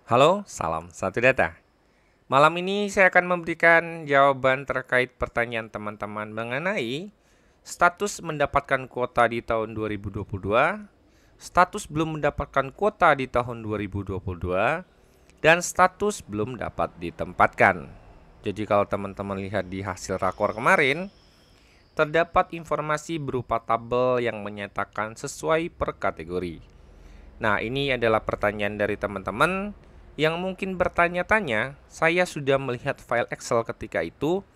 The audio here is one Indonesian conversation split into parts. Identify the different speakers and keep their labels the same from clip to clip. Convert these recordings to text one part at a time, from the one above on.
Speaker 1: Halo, salam satu data. Malam ini saya akan memberikan jawaban terkait pertanyaan teman-teman mengenai status mendapatkan kuota di tahun 2022, status belum mendapatkan kuota di tahun 2022, dan status belum dapat ditempatkan. Jadi kalau teman-teman lihat di hasil rakor kemarin, terdapat informasi berupa tabel yang menyatakan sesuai per kategori. Nah, ini adalah pertanyaan dari teman-teman yang mungkin bertanya-tanya, saya sudah melihat file Excel ketika itu,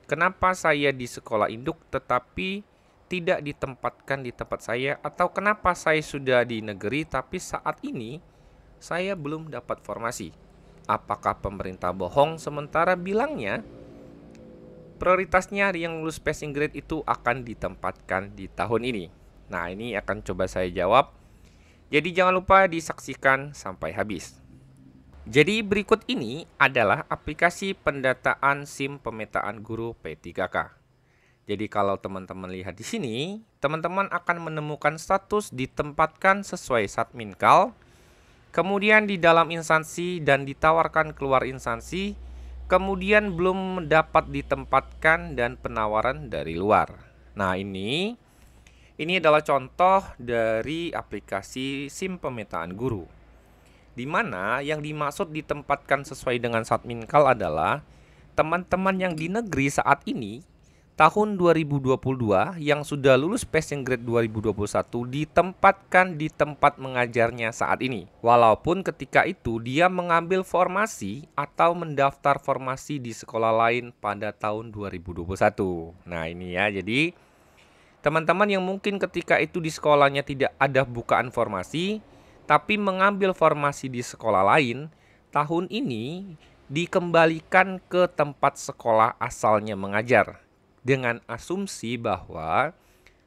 Speaker 1: kenapa saya di sekolah induk tetapi tidak ditempatkan di tempat saya, atau kenapa saya sudah di negeri tapi saat ini saya belum dapat formasi. Apakah pemerintah bohong sementara bilangnya prioritasnya yang lulus passing grade itu akan ditempatkan di tahun ini? Nah, ini akan coba saya jawab. Jadi jangan lupa disaksikan sampai habis. Jadi berikut ini adalah aplikasi pendataan SIM pemetaan guru P3K. Jadi kalau teman-teman lihat di sini, teman-teman akan menemukan status ditempatkan sesuai Satminkal, kemudian di dalam instansi dan ditawarkan keluar instansi, kemudian belum dapat ditempatkan dan penawaran dari luar. Nah, ini adalah contoh dari aplikasi SIM pemetaan guru, di mana yang dimaksud ditempatkan sesuai dengan Satminkal adalah teman-teman yang di negeri saat ini tahun 2022 yang sudah lulus passing grade 2021 ditempatkan di tempat mengajarnya saat ini. Walaupun ketika itu dia mengambil formasi atau mendaftar formasi di sekolah lain pada tahun 2021. Nah, ini ya, jadi teman-teman yang mungkin ketika itu di sekolahnya tidak ada bukaan formasi, tapi mengambil formasi di sekolah lain, tahun ini dikembalikan ke tempat sekolah asalnya mengajar. Dengan asumsi bahwa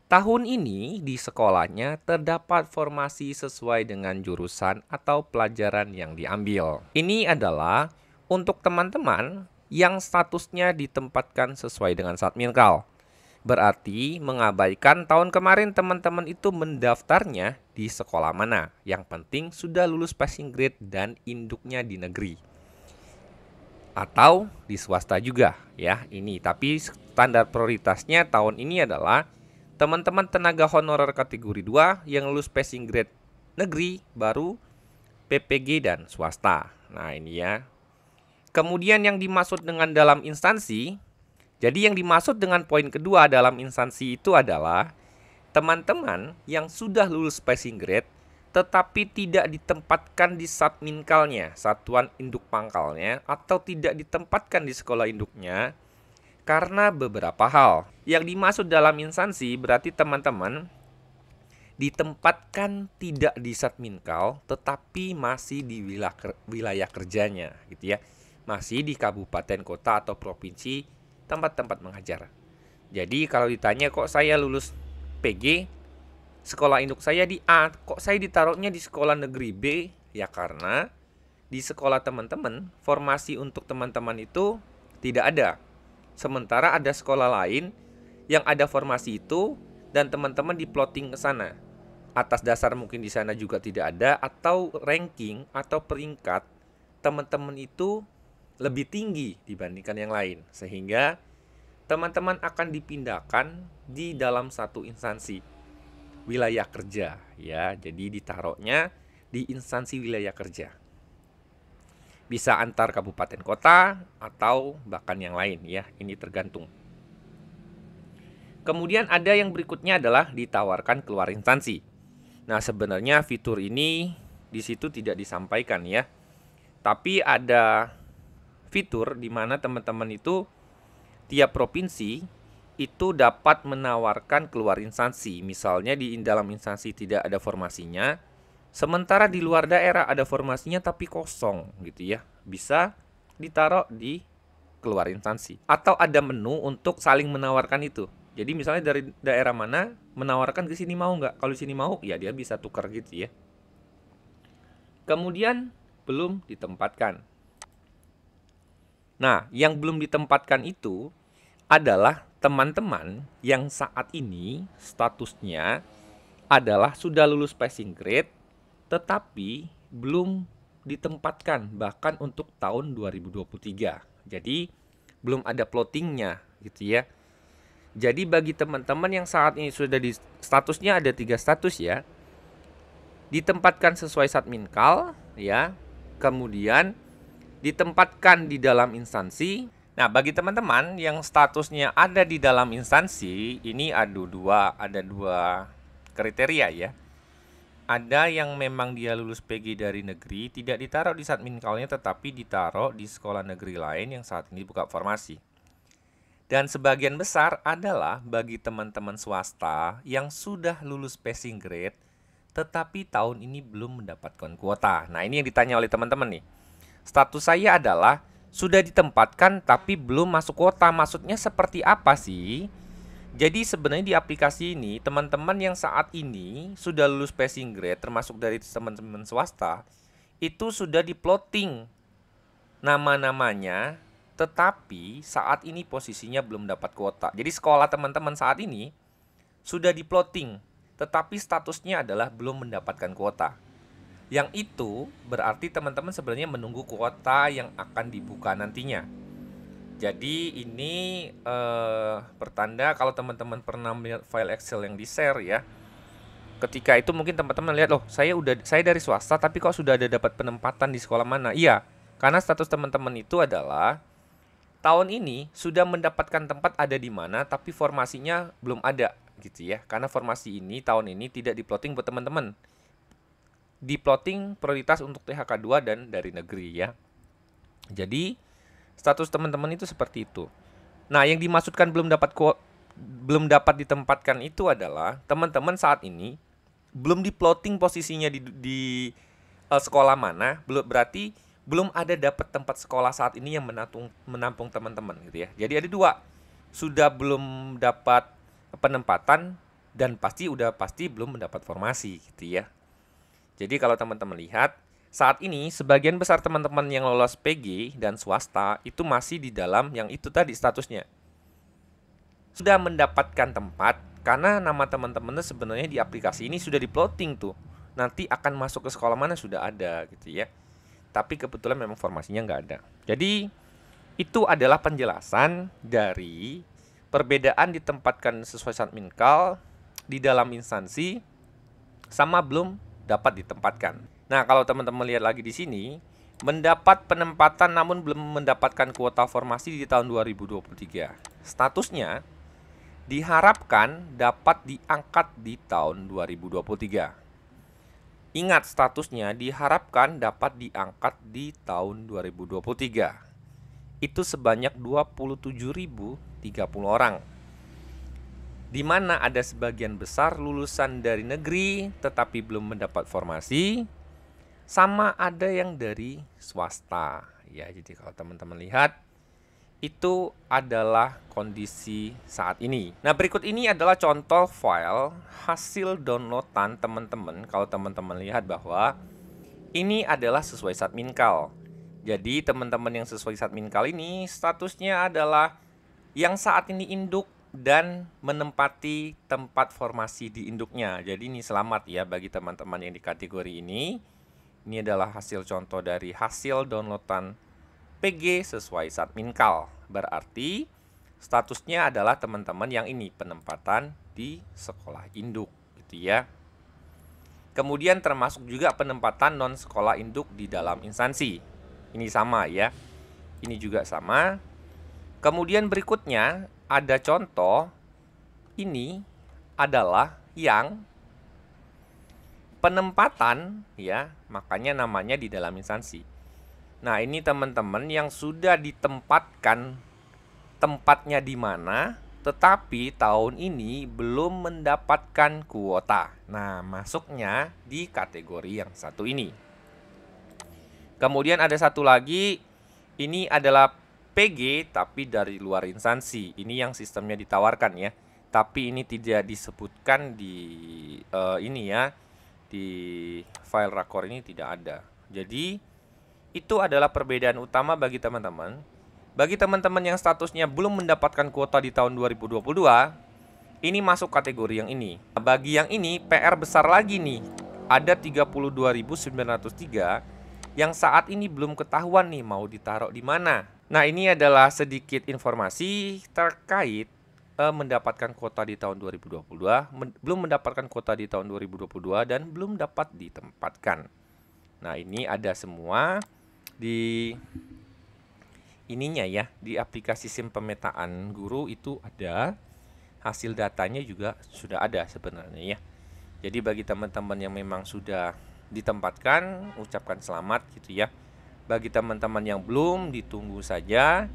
Speaker 1: tahun ini di sekolahnya terdapat formasi sesuai dengan jurusan atau pelajaran yang diambil. Ini adalah untuk teman-teman yang statusnya ditempatkan sesuai dengan Satminkal. Berarti mengabaikan tahun kemarin teman-teman itu mendaftarnya di sekolah mana. Yang penting sudah lulus passing grade dan induknya di negeri. Atau di swasta juga ya ini. Tapi standar prioritasnya tahun ini adalah teman-teman tenaga honorer kategori 2 yang lulus passing grade negeri, baru PPG dan swasta. Nah, ini ya. Kemudian yang dimaksud dengan dalam instansi, jadi yang dimaksud dengan poin kedua dalam instansi itu adalah teman-teman yang sudah lulus passing grade tetapi tidak ditempatkan di Satminkalnya, satuan induk pangkalnya, atau tidak ditempatkan di sekolah induknya karena beberapa hal. Yang dimaksud dalam instansi berarti teman-teman ditempatkan tidak di Satminkal tetapi masih di wilayah kerjanya gitu ya. Masih di kabupaten, kota, atau provinsi tempat-tempat mengajar. Jadi kalau ditanya kok saya lulus PG, sekolah induk saya di A, kok saya ditaruhnya di sekolah negeri B? Ya karena di sekolah teman-teman, formasi untuk teman-teman itu tidak ada. Sementara ada sekolah lain yang ada formasi itu dan teman-teman diplotting ke sana. Atas dasar mungkin di sana juga tidak ada, atau ranking atau peringkat teman-teman itu lebih tinggi dibandingkan yang lain, sehingga teman-teman akan dipindahkan di dalam satu instansi wilayah kerja ya. Jadi ditaruhnya di instansi wilayah kerja. Bisa antar kabupaten kota atau bahkan yang lain ya. Ini tergantung. Kemudian ada yang berikutnya adalah ditawarkan keluar instansi. Nah, sebenarnya fitur ini di situ tidak disampaikan ya. Tapi ada fitur di mana teman-teman itu tiap provinsi itu dapat menawarkan keluar instansi. Misalnya di dalam instansi tidak ada formasinya, sementara di luar daerah ada formasinya tapi kosong gitu ya. Bisa ditaruh di keluar instansi. Atau ada menu untuk saling menawarkan itu. Jadi misalnya dari daerah mana menawarkan ke sini mau nggak? Kalau di sini mau, ya dia bisa tukar gitu ya. Kemudian belum ditempatkan. Nah, yang belum ditempatkan itu adalah teman-teman yang saat ini statusnya adalah sudah lulus passing grade tetapi belum ditempatkan bahkan untuk tahun 2023. Jadi belum ada plottingnya gitu ya. Jadi bagi teman-teman yang saat ini sudah di statusnya ada 3 status ya. Ditempatkan sesuai Satminkal ya. Kemudian ditempatkan di dalam instansi. Nah, bagi teman-teman yang statusnya ada di dalam instansi, ini ada dua kriteria ya. Ada yang memang dia lulus PG dari negeri, tidak ditaruh di Satminkalnya tetapi ditaruh di sekolah negeri lain yang saat ini buka formasi. Dan sebagian besar adalah bagi teman-teman swasta yang sudah lulus passing grade tetapi tahun ini belum mendapatkan kuota. Nah, ini yang ditanya oleh teman-teman nih. Status saya adalah sudah ditempatkan tapi belum masuk kuota. Maksudnya seperti apa sih? Jadi sebenarnya di aplikasi ini teman-teman yang saat ini sudah lulus passing grade termasuk dari teman-teman swasta itu sudah diplotting nama-namanya, tetapi saat ini posisinya belum dapat kuota. Jadi sekolah teman-teman saat ini sudah diplotting, tetapi statusnya adalah belum mendapatkan kuota. Yang itu berarti teman-teman sebenarnya menunggu kuota yang akan dibuka nantinya. Jadi ini pertanda kalau teman-teman pernah melihat file Excel yang di-share ya. Ketika itu mungkin teman-teman lihat, loh saya dari swasta tapi kok sudah ada dapat penempatan di sekolah mana? Iya, karena status teman-teman itu adalah tahun ini sudah mendapatkan tempat ada di mana tapi formasinya belum ada gitu ya. Karena formasi ini tahun ini tidak diplotting buat teman-teman. Diplotting prioritas untuk THK 2 dan dari negeri ya. Jadi status teman-teman itu seperti itu. Nah, yang dimaksudkan belum dapat ditempatkan itu adalah teman-teman saat ini belum diplotting posisinya di sekolah mana, berarti belum ada dapat tempat sekolah saat ini yang menampung teman-teman gitu ya. Jadi ada dua, sudah belum dapat penempatan dan pasti belum mendapat formasi gitu ya. Jadi kalau teman-teman lihat saat ini sebagian besar teman-teman yang lolos PG dan swasta itu masih di dalam yang itu tadi statusnya. Sudah mendapatkan tempat karena nama teman-teman sebenarnya di aplikasi ini sudah diplotting tuh. Nanti akan masuk ke sekolah mana sudah ada gitu ya. Tapi kebetulan memang formasinya nggak ada. Jadi itu adalah penjelasan dari perbedaan ditempatkan sesuai Satminkal di dalam instansi sama belum dapat ditempatkan. Nah, kalau teman-teman lihat lagi di sini, mendapat penempatan namun belum mendapatkan kuota formasi di tahun 2023. Statusnya diharapkan dapat diangkat di tahun 2023. Ingat, statusnya diharapkan dapat diangkat di tahun 2023. Itu sebanyak 27.030 orang. Di mana ada sebagian besar lulusan dari negeri tetapi belum mendapat formasi, sama ada yang dari swasta. Ya, jadi kalau teman-teman lihat itu adalah kondisi saat ini. Nah, berikut ini adalah contoh file hasil downloadan teman-teman. Kalau teman-teman lihat bahwa ini adalah sesuai Satminkal. Jadi teman-teman yang sesuai Satminkal ini statusnya adalah yang saat ini induk dan menempati tempat formasi di induknya. Jadi ini selamat ya bagi teman-teman yang di kategori ini. Ini adalah hasil contoh dari hasil downloadan PG sesuai Satminkal. Berarti statusnya adalah teman-teman yang ini penempatan di sekolah induk gitu ya. Kemudian termasuk juga penempatan non sekolah induk di dalam instansi. Ini sama ya. Ini juga sama. Kemudian berikutnya ada contoh, ini adalah yang penempatan ya, makanya namanya di dalam instansi. Nah, ini teman-teman yang sudah ditempatkan tempatnya di mana, tetapi tahun ini belum mendapatkan kuota. Nah, masuknya di kategori yang satu ini. Kemudian ada satu lagi, ini adalah PG tapi dari luar instansi. Ini yang sistemnya ditawarkan ya. Tapi ini tidak disebutkan di ini ya. Di file rakor ini tidak ada. Jadi itu adalah perbedaan utama bagi teman-teman. Bagi teman-teman yang statusnya belum mendapatkan kuota di tahun 2022, ini masuk kategori yang ini. Bagi yang ini PR besar lagi nih. Ada 32.903 yang saat ini belum ketahuan nih mau ditaruh di mana. Nah, ini adalah sedikit informasi terkait mendapatkan kuota di tahun 2022, belum mendapatkan kuota di tahun 2022 dan belum dapat ditempatkan. Nah, ini ada semua di ininya ya, di aplikasi SIM pemetaan guru itu ada. Hasil datanya juga sudah ada sebenarnya ya. Jadi bagi teman-teman yang memang sudah ditempatkan, ucapkan selamat gitu ya. Bagi teman-teman yang belum, ditunggu saja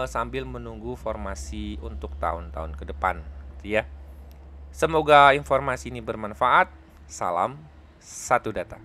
Speaker 1: sambil menunggu formasi untuk tahun-tahun ke depan gitu ya. Semoga informasi ini bermanfaat. Salam satu data.